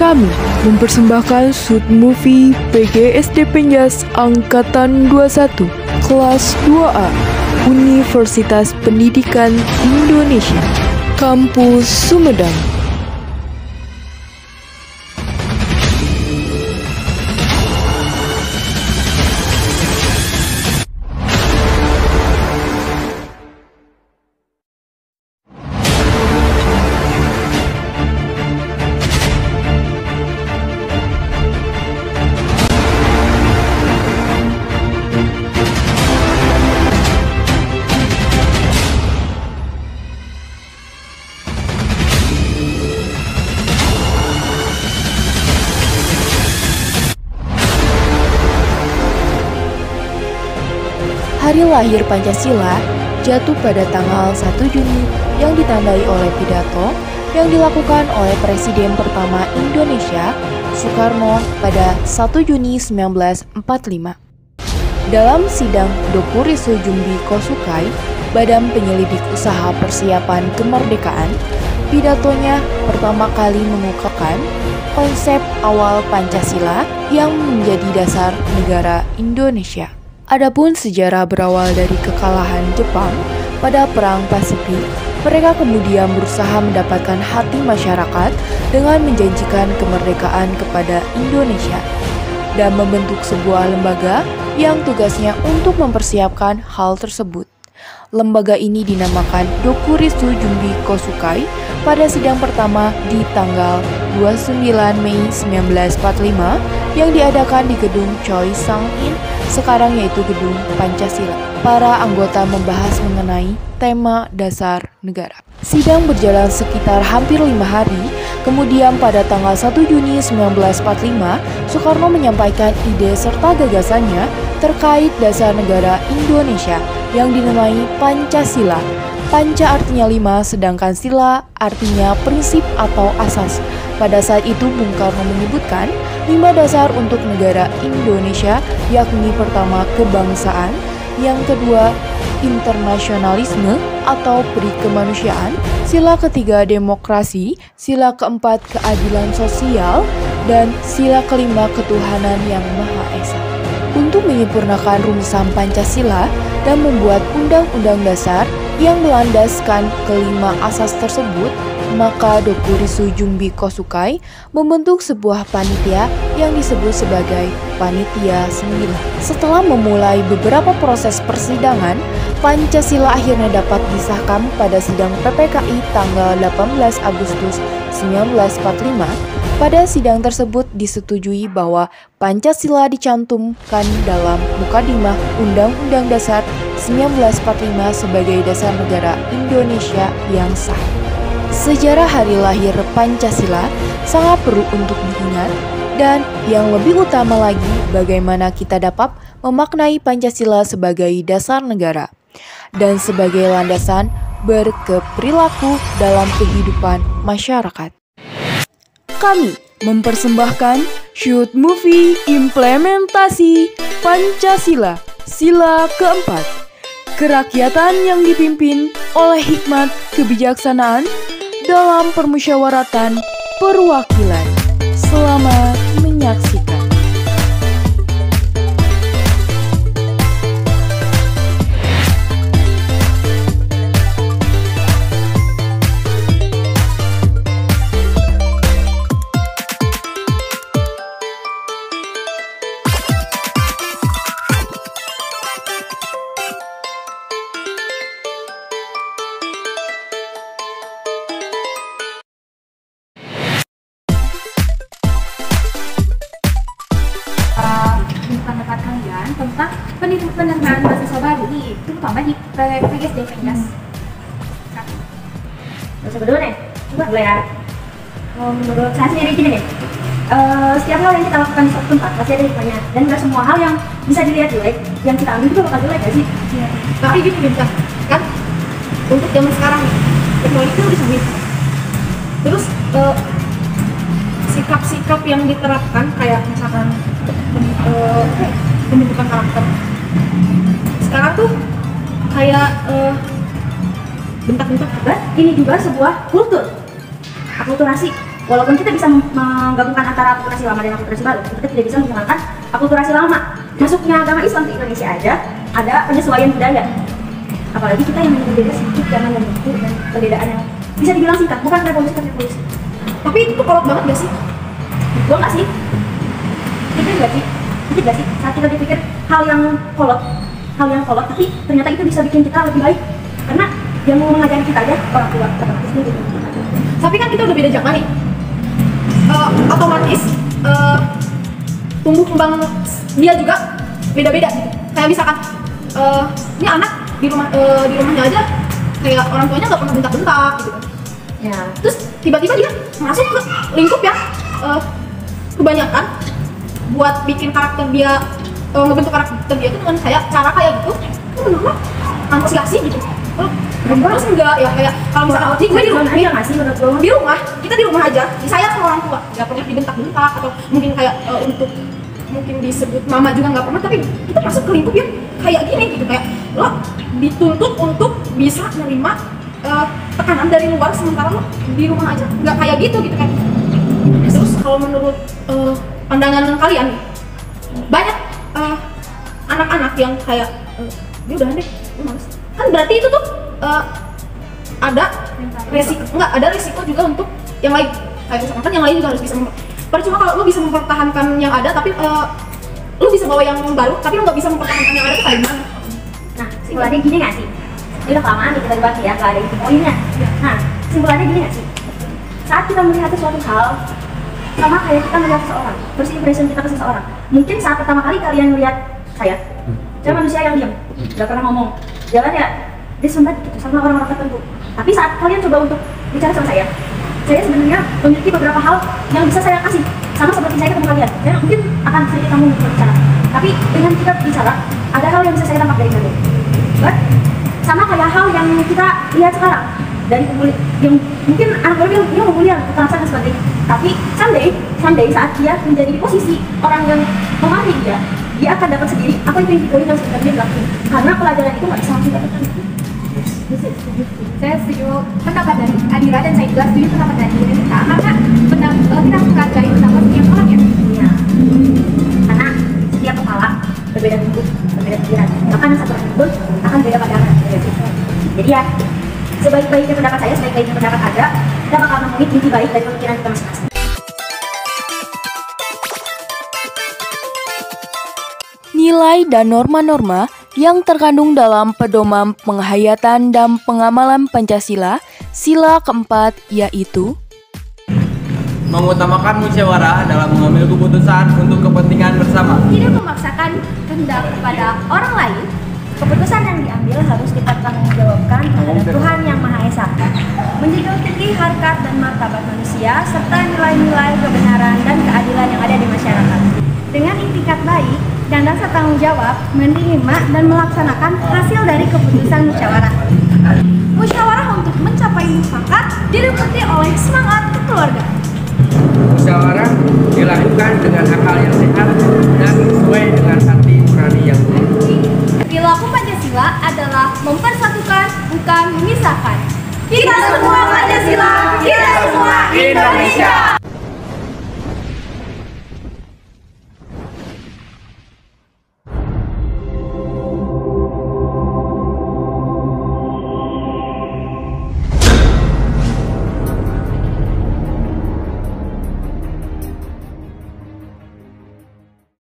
Kami mempersembahkan shoot movie PGSD Penjas Angkatan 21 Kelas 2A Universitas Pendidikan Indonesia Kampus Sumedang. Hari lahir Pancasila jatuh pada tanggal 1 Juni yang ditandai oleh pidato yang dilakukan oleh Presiden pertama Indonesia, Soekarno pada 1 Juni 1945. Dalam sidang Dokuritsu Jumbi Kosukai, Badan Penyelidik Usaha Persiapan Kemerdekaan, pidatonya pertama kali mengungkapkan konsep awal Pancasila yang menjadi dasar negara Indonesia. Adapun sejarah berawal dari kekalahan Jepang pada Perang Pasifik, mereka kemudian berusaha mendapatkan hati masyarakat dengan menjanjikan kemerdekaan kepada Indonesia dan membentuk sebuah lembaga yang tugasnya untuk mempersiapkan hal tersebut. Lembaga ini dinamakan Dokuritsu Jumbi Kosukai pada sidang pertama di tanggal 29 Mei 1945 yang diadakan di Gedung Choi Sang-in, sekarang yaitu Gedung Pancasila. Para anggota membahas mengenai tema dasar negara. Sidang berjalan sekitar hampir 5 hari, kemudian pada tanggal 1 Juni 1945, Soekarno menyampaikan ide serta gagasannya terkait dasar negara Indonesia yang dinamai Pancasila. Panca artinya 5, sedangkan sila artinya prinsip atau asas. Pada saat itu Bung Karno menyebutkan 5 dasar untuk negara Indonesia, yakni pertama kebangsaan, yang kedua internasionalisme atau perikemanusiaan, sila ketiga demokrasi, sila keempat keadilan sosial, dan sila kelima ketuhanan yang Maha Esa. Untuk menyempurnakan rumusan Pancasila dan membuat undang-undang dasar yang melandaskan kelima asas tersebut, maka Dokuritsu Jumbi Kosukai membentuk sebuah panitia yang disebut sebagai Panitia 9. Setelah memulai beberapa proses persidangan, Pancasila akhirnya dapat disahkan pada sidang PPKI tanggal 18 Agustus 1945. Pada sidang tersebut disetujui bahwa Pancasila dicantumkan dalam Mukadimah Undang-Undang Dasar 1945 sebagai dasar negara Indonesia yang sah. Sejarah hari lahir Pancasila sangat perlu untuk diingat, dan yang lebih utama lagi bagaimana kita dapat memaknai Pancasila sebagai dasar negara dan sebagai landasan berkeperilaku dalam kehidupan masyarakat. Kami mempersembahkan shoot movie implementasi Pancasila sila keempat, kerakyatan yang dipimpin oleh hikmat kebijaksanaan dalam permusyawaratan perwakilan. Selamat menyaksikan. Pendapat kalian tentang penerimaan mahasiswa baru nih, terutama di PGSD Penjas. Masa kedua nih, coba boleh ya. Menurut saya sendiri gini nih, setiap hal yang kita lakukan di suatu tempat pasti ada hikmahnya, dan nggak semua hal yang bisa dilihat jelek, yang kita ambil juga bakal jelek gak sih? Iya. Tapi gini bisa kan, untuk zaman sekarang teknologi itu udah canggih. Terus sikap-sikap yang diterapkan kayak misalkan pembentukan karakter sekarang tuh kayak bentak-bentak, ini juga sebuah kultur, akulturasi. Walaupun kita bisa menggabungkan antara akulturasi lama dan akulturasi baru, kita tidak bisa menghilangkan akulturasi lama. Masuknya agama Islam ke Indonesia aja ada penyesuaian budaya. Apalagi kita yang berbeda sedikit zaman dan waktu dan perbedaan yang bisa dibilang singkat, bukan revolusi kan revolusi. Tapi itu kolot banget gak sih? Betul nggak sih? Pikir nggak sih? Pikir nggak sih? Saat kita dipikir hal yang kolot, tapi ternyata itu bisa bikin kita lebih baik. Karena yang mau mengajari kita aja orang tua, otomatis gitu. Tapi kan kita udah beda zaman nih. Otomatis tumbuh kembang dia juga beda-beda gitu. Kayak misalkan ini anak di rumahnya aja kayak orang tuanya nggak pernah bentak-bentak gitu kan. Ya. Terus tiba-tiba dia masuk ke lingkup yang kebanyakan buat bikin karakter dia ngebentuk karakter dia itu dengan cara kayak gitu. Itu menurut antusiasi gitu. Terus enggak ya kayak kalau misalkan gue di rumah kita di rumah aja disayang sama orang tua, nggak pernah dibentak-bentak atau mungkin kayak untuk mungkin disebut mama juga nggak pernah, tapi kita masuk ke lingkup yang kayak gini gitu, kayak lo dituntut untuk bisa menerima tekanan dari luar sementara lo di rumah aja nggak kayak gitu kan. Terus kalau menurut pandangan kalian banyak anak-anak yang kayak dia udah deh males, kan berarti itu tuh ada resiko juga untuk yang lain. Kayak misalkan kan yang lain juga harus bisa percuma kalau lo bisa mempertahankan yang ada tapi lo bisa bawa yang baru tapi lo nggak bisa mempertahankan yang ada tuh kayak gimana? Nah, simpulannya gini nggak sih? Ini udah kelamaan nih kita dibahas ya, nggak ada inti poinnya. Nah, simpulannya gini nggak sih? Saat kita melihat suatu hal, sama kayak kita melihat seseorang, first impression kita ke seseorang. Mungkin saat pertama kali kalian melihat saya manusia yang diam, nggak pernah ngomong, jalan ya disumbat gitu sama orang-orang tertentu. Tapi saat kalian coba untuk bicara sama saya sebenarnya memiliki beberapa hal yang bisa saya kasih, sama seperti saya ketemu kalian. Saya mungkin akan sedikit kamu berbicara, tapi dengan kita bicara, ada hal yang bisa saya tangkap dari kalian. But, sama kayak hal yang kita lihat sekarang dari pembuli, yang mungkin anak baru yang pembulian, kekerasan dan sebagainya. Tapi someday saat dia menjadi di posisi orang yang memahami dia akan dapat sendiri apa itu yang poin yang sebenarnya dia lakukan. Karena pelajaran itu nggak bisa langsung dapatkan. Saya setuju pendapat dari Adira dan saya juga setuju pendapat dari Rita karena kita bukan dari pendapat setiap orang ya. Iya. Karena setiap kepala berbeda bentuk, berbeda pikiran. Bahkan satu orang pun akan beda pandangan. Jadi ya, sebaik-baiknya pendapat saya, sebaik-baiknya pendapat Adra, kita bakal nemuin inti baik dari pemikiran kita masing-masing. Nilai dan norma-norma yang terkandung dalam pedoman penghayatan dan pengamalan Pancasila, sila keempat yaitu mengutamakan musyawarah dalam mengambil keputusan untuk kepentingan bersama. Tidak memaksakan kehendak kepada orang lain. Keputusan yang diambil harus kita tanggungjawabkan terhadap Tuhan Yang Maha Esa. Menjunjung tinggi harkat dan martabat manusia serta nilai-nilai kebenaran dan keadilan yang ada di masyarakat. Dengan itikat baik dan rasa tanggung jawab menerima dan melaksanakan hasil dari keputusan musyawarah. Musyawarah untuk mencapai mufakat diikuti oleh semangat kekeluargaan. Musyawarah dilakukan dengan akal yang sehat dan sesuai dengan hati nurani yang baik. Perilaku Pancasila adalah mempersatukan, bukan memisahkan. Kita semua Pancasila, kita semua Indonesia.